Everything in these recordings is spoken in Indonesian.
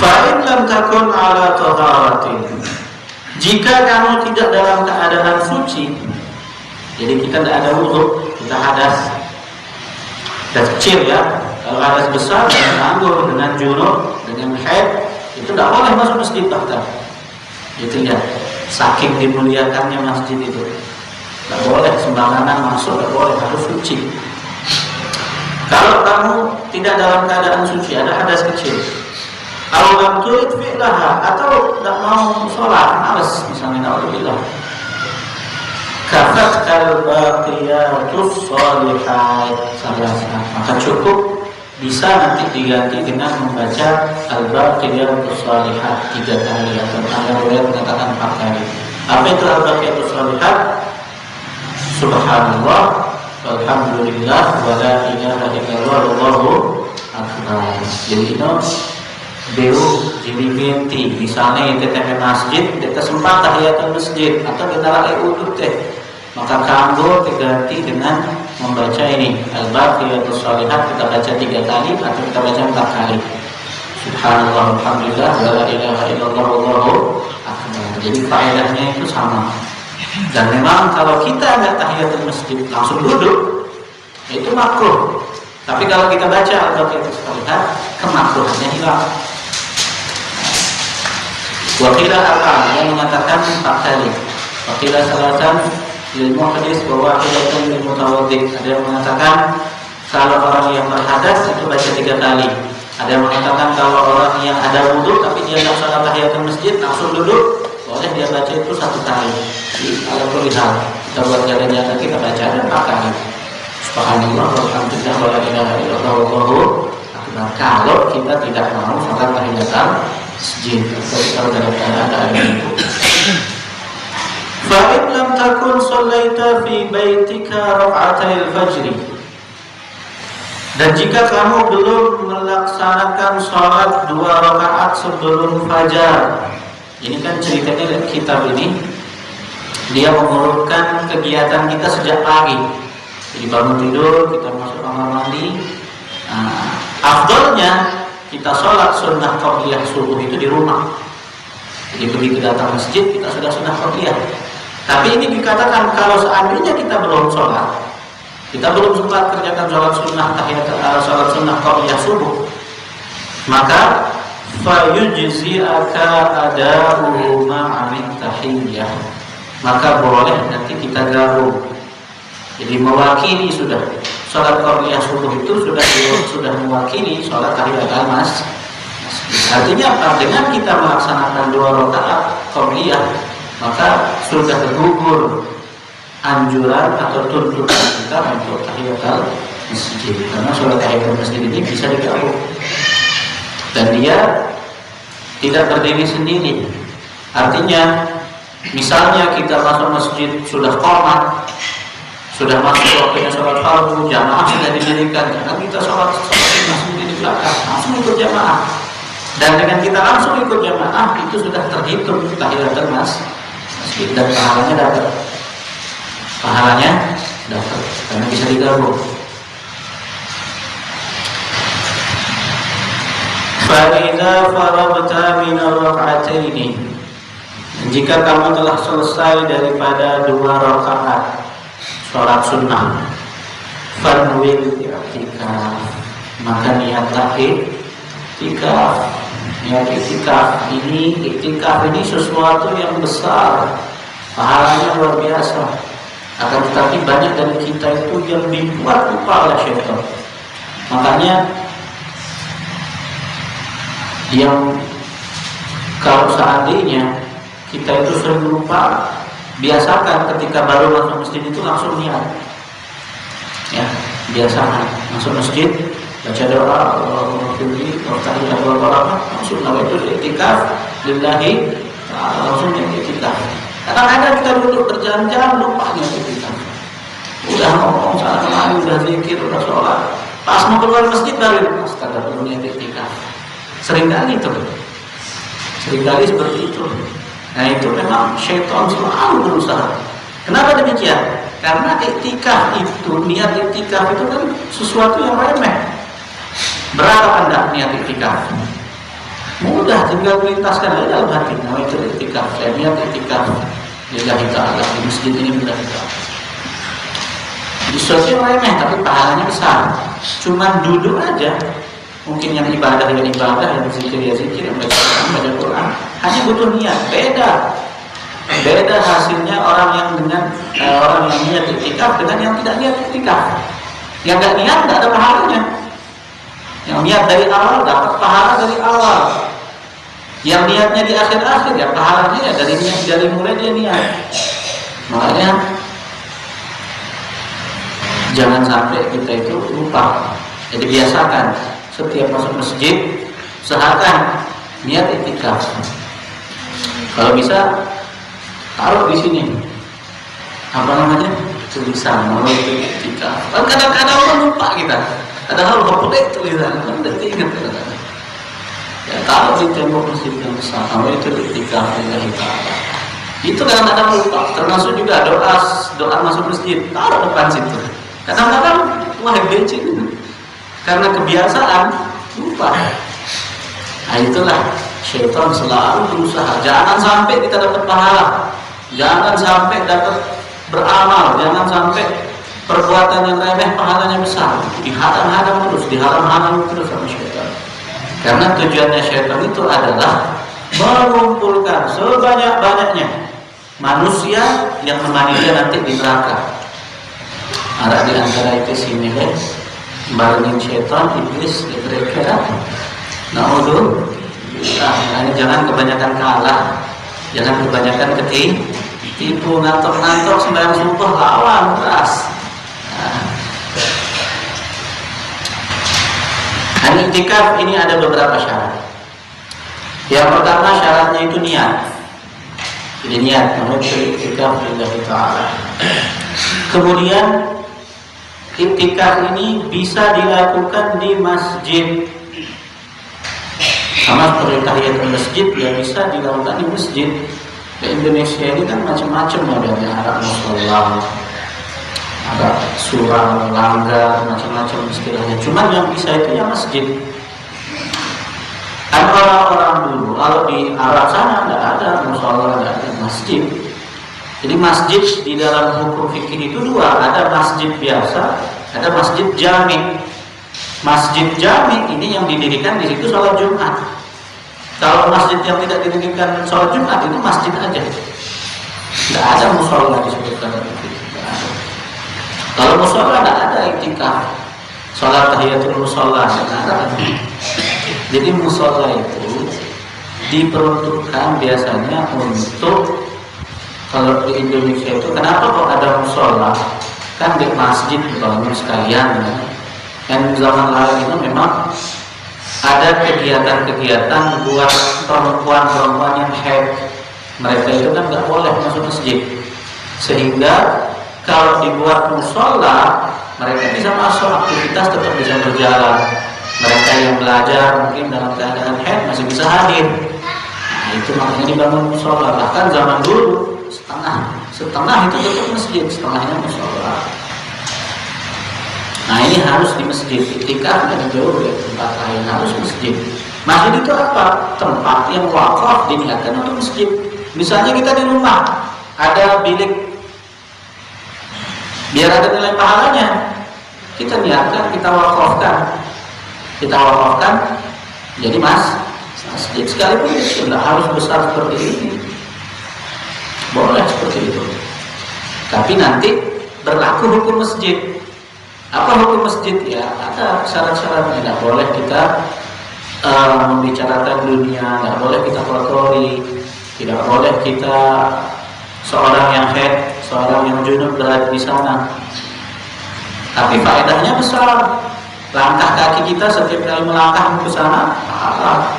Fa in lam takun ala taharatin, jika kamu tidak dalam keadaan suci, jadi kita tidak ada wudu, kita hadas kecil ya. Kalau hadas besar dengan anggur, dengan junub, dengan haid, itu tidak boleh masuk masjid bahkan. Itu ya, saking dimuliakannya masjid itu, tidak boleh sembarangan masuk, tidak boleh, harus suci. Kalau kamu tidak dalam keadaan suci, ada hadas kecil, lam turid fi'laha, atau tidak mau sholat, males misalnya, na'udzubillah, kafat al-baqiyatus shalihat salasa, maka cukup bisa nanti diganti dengan membaca al-baqiyatus shalihat 3 kali, atau ada riwayat mengatakan 4 kali. Apa itu al-baqiyatus shalihat? Subhanallah, walhamdulillah, wa la ilaha illallah, wallahu akbar. Jadi itu jadi ganti, misalnya kita ke masjid, kita sempat tahiyatul masjid atau kita lagi uduk teh, maka kamu diganti dengan membaca ini al-baqiyatus shalihat, kita baca 3 kali atau kita baca 4 kali. Subhanallah, alhamdulillah, wa la ilaha illallah, wallahu akbar. Jadi faedahnya itu sama. Dan memang kalau kita nggak tahiyatul masjid langsung duduk, itu makruh. Tapi kalau kita baca al-baqiyatus shalihat, kemakruhannya hilang. Wakilah apa yang mengatakan 4 kali, wakilah salatan lil muhdits wa wahidatan lil mutawaddi. Ada yang mengatakan kalau orang yang berhadas itu baca 3 kali. Ada yang mengatakan kalau orang yang ada wudu tapi dia tidak salat tahiyatul masjid langsung duduk, boleh dia baca itu 1 kali. Kalau perihal kita buat jalan nyata, kita baca ada 4 kali. Subhanallah, walhamdulillah, wa la ilaha illallah, wallahu akbar. Kalau kita tidak mau salat tahiyatul masjid, atau dalam keadaan itu. Fa in lam takun shallaita fi baitika rak'atai al-fajr, dan jika kamu belum melaksanakan sholat 2 rakaat sebelum fajar. Ini kan ceritanya dari kitab ini, dia mengurutkan kegiatan kita sejak pagi. Jadi bangun tidur, kita masuk kamar mandi. Afdalnya kita sholat sunnah qabliyah subuh itu di rumah. Jadi begitu datang masjid kita sudah sunnah qabliyah. Tapi ini dikatakan kalau seandainya kita belum sholat, kita belum sempat kerjakan sholat sunnah sholat sunnah qabliyah subuh, maka fayujzi'aka ada'uhu ma'amit tahiyyah, maka boleh nanti kita gabung. Jadi mewakili sudah sholat qabliyah subuh itu sudah mewakili sholat tahiyatul masjid. Artinya apa? Dengan kita melaksanakan 2 rakaat qabliyah, maka sudah tergugur anjuran atau tuntutan kita untuk tahiyatul masjid. Karena sholat tahiyatul masjid ini bisa digabung dan dia tidak berdiri sendiri. Artinya misalnya kita masuk masjid sudah qomat, sudah masuk waktunya sholat fardu, jamaah sudah didirikan, jangan kita sholat masjid di belakang, langsung ikut jamaah. Dan dengan kita langsung ikut jamaah itu sudah terhitung tahiyatul masjid dan pahalanya dapat. Karena bisa digabung. Fa idza faragta min ar-rak'ataini, jika kamu telah selesai daripada 2 rakaat sholat sunnah, fanwil i'tikaf, maka niatlah i'tikaf. Niat i'tikaf ini sesuatu yang besar, pahalanya luar biasa. Akan tetapi banyak dari kita itu yang dibuat lupa oleh syaitan. Makanya yang kalau seandainya kita itu sering lupa, biasakan ketika baru masuk masjid itu langsung niat. Ya, biasakan masuk masjid baca doa Allahumma firli wa tahiyyatul barakah, langsung nawaitu i'tikaf lillahi ta'ala, langsung i'tikaf. Kadang-kadang kita duduk berjam-jam lupa i'tikaf. Udah ngomong salah kemari, udah zikir, udah sholat, pas mau keluar masjid baru astagfirullah i'tikaf. Seringkali seperti itu. Nah itu memang syaitan selalu berusaha. Kenapa demikian? Karena i'tikaf itu, niat i'tikaf itu kan sesuatu yang remeh. Berapa Anda niat i'tikaf? Mudah, tinggal melintaskan aja dalam hati. Nah itu iktikaf. Saya niat iktikaf lillahi ta'ala di masjid ini lillahi ta'ala. Sesuatu yang remeh tapi pahalanya besar. Cuman duduk aja. Mungkin yang ibadah, yang zikir, yang baca Quran. Hanya butuh niat. Beda hasilnya orang yang niat iktikaf dengan yang tidak niat iktikaf. Yang tidak niat tidak ada pahalanya. Yang niat dari awal dapat pahala dari awal. Yang niatnya di akhir-akhir ya pahalanya ya dari mulai dia niat. Makanya jangan sampai kita itu lupa. Jadi biasakan setiap masuk masjid usahakan niat iktikaf. Kalau bisa taruh di sini apa namanya tulisan mau itu iktikaf. Kadang-kadang orang lupa kita. Padahal boleh tulisan kan tidak ingat kadang-kadang. Ya taruh di tembok masjid yang besar. Kalau itu iktikaf lillahi ta'ala. Itu kadang-kadang lupa. Termasuk juga doa masuk masjid taruh depan situ. Kadang-kadang wah becek karena kebiasaan lupa. Nah itulah syaitan selalu berusaha jangan sampai kita dapat pahala, jangan sampai dapat beramal, jangan sampai perbuatan yang remeh pahalanya besar. Dihadang-hadang terus sama syaitan. Karena tujuannya syaitan itu adalah mengumpulkan sebanyak-banyaknya manusia yang menemani dia nanti di neraka. Ada di antara itu sini barengin syaitan, iblis, kira-kira. Jangan kebanyakan kalah, jangan kebanyakan ketipu, ngantok-ngantok sembahyang subuh lawan keras. Iktikaf ini ada beberapa syarat. Yang pertama syaratnya itu niat. Jadi niat menuju iktikaf lillahi ta'ala. Kemudian iktikaf ini bisa dilakukan di masjid. Sama seperti tahiyatul masjid ya bisa dilakukan di masjid. Di Indonesia ini kan macam-macam modelnya, ada musholla, ada surau, langgar, macam-macam istilahnya. Cuman yang bisa itu ya masjid. Kan orang-orang dulu kalau di Arab sana tidak ada musholla, tidak ada masjid. Jadi masjid di dalam hukum fikih itu dua, ada masjid biasa, ada masjid jami. Masjid jami ini yang didirikan di situ sholat Jumat. Kalau masjid yang tidak didirikan sholat Jumat itu masjid aja, tidak ada musholla disebutkan itu. Kalau musholla tidak ada iktikaf, sholat tahiyatul musholla tidak ada. Jadi musholla itu diperuntukkan biasanya untuk, kalau di Indonesia itu kenapa kok ada musholla? Kan di masjid dibangun sekalian ya. Dan zaman lalu itu memang ada kegiatan-kegiatan buat perempuan-perempuan yang haid. Mereka itu kan nggak boleh masuk masjid. Sehingga kalau dibuat musholla, mereka bisa masuk, aktivitas tetap bisa berjalan. Mereka yang belajar mungkin dalam keadaan haid masih bisa hadir. Nah, itu makanya dibangun musholla. Bahkan zaman dulu setengah itu tetap masjid, setengahnya musholla. Nah ini harus di masjid. Iktikaf dan jauh dari tempat lain, harus masjid. Masjid itu apa? Tempat yang wakaf diniatkan untuk masjid. Misalnya kita di rumah ada bilik, biar ada nilai pahalanya, kita niatkan, kita wakafkan, jadi masjid. Sekalipun itu tidak harus besar seperti ini, boleh seperti itu. Tapi nanti berlaku hukum masjid. Apa hukum masjid? Ya ada syarat-syaratnya. Tidak boleh kita membicarakan dunia, tidak boleh kita kotori, tidak boleh kita seorang yang haid, seorang yang junub berada di sana. Tapi faedahnya besar. Langkah kaki kita setiap kali melangkah ke sana, pahala.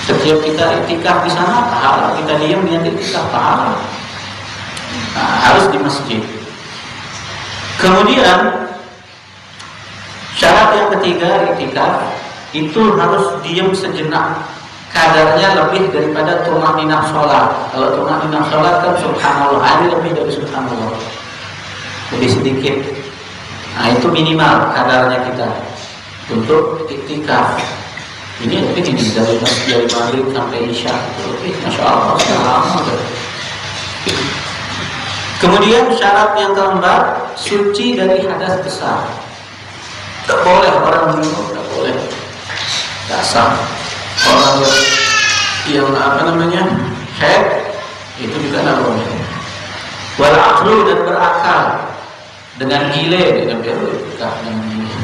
Setiap kita iktikaf di sana, pahala. Kita diam niat iktikaf, pahala. Nah, harus di masjid. Kemudian syarat yang ketiga iktikaf itu harus diam sejenak, kadarnya lebih daripada tumaninah sholat. Kalau tumaninah sholat kan subhanallah, ini lebih dari subhanallah, lebih sedikit. Nah itu minimal kadarnya kita untuk iktikaf. Ini dari maghrib sampai isya, masya Allah, lama. Kemudian syarat yang keempat, suci dari hadas besar. Tak boleh orang minum, tak boleh. Tak sah. Orang yang head itu juga tak boleh. Wal aqlu, dan berakal, dengan gile, dengan berukah, dengan gile.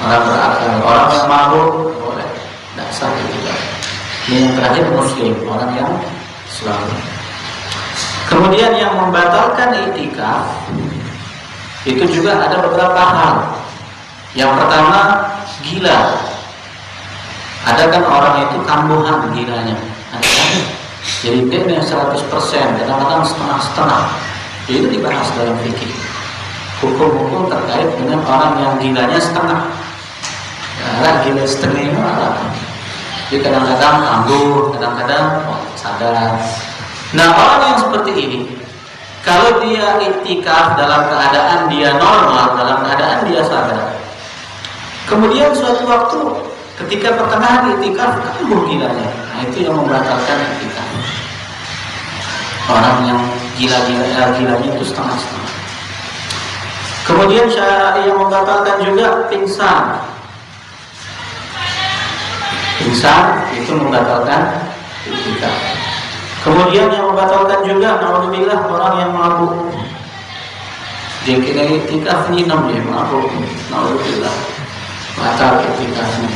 Orang berakal, orang yang mabuk boleh, tak sah juga. Yang terakhir muslim, orang yang selalu. Kemudian yang membatalkan i'tikaf itu juga ada beberapa hal. Yang pertama, gila. Ada kan orang itu kambuhan gilanya. Ada kan? Jadi dia 100%, kadang-kadang setengah-setengah. Itu dibahas dalam fikih. Hukum-hukum terkait dengan orang yang gilanya setengah. Ya, gila setengah itu apa? Jadi kadang-kadang kambuh, kadang-kadang sadar. Nah, orang yang seperti ini, kalau dia i'tikaf dalam keadaan dia normal, dalam keadaan dia sadar, kemudian suatu waktu ketika pertengahan i'tikaf kambuh gilanya, nah itu yang membatalkan i'tikaf. Orang yang gilanya itu setengah-setengah. Kemudian yang membatalkan juga pingsan. Pingsan itu membatalkan i'tikaf. Kemudian yang membatalkan juga, naudzubillah, orang yang mabuk. Dia kira i'tikaf 6 dia mabuk, naudzubillah, batal i'tikafnya.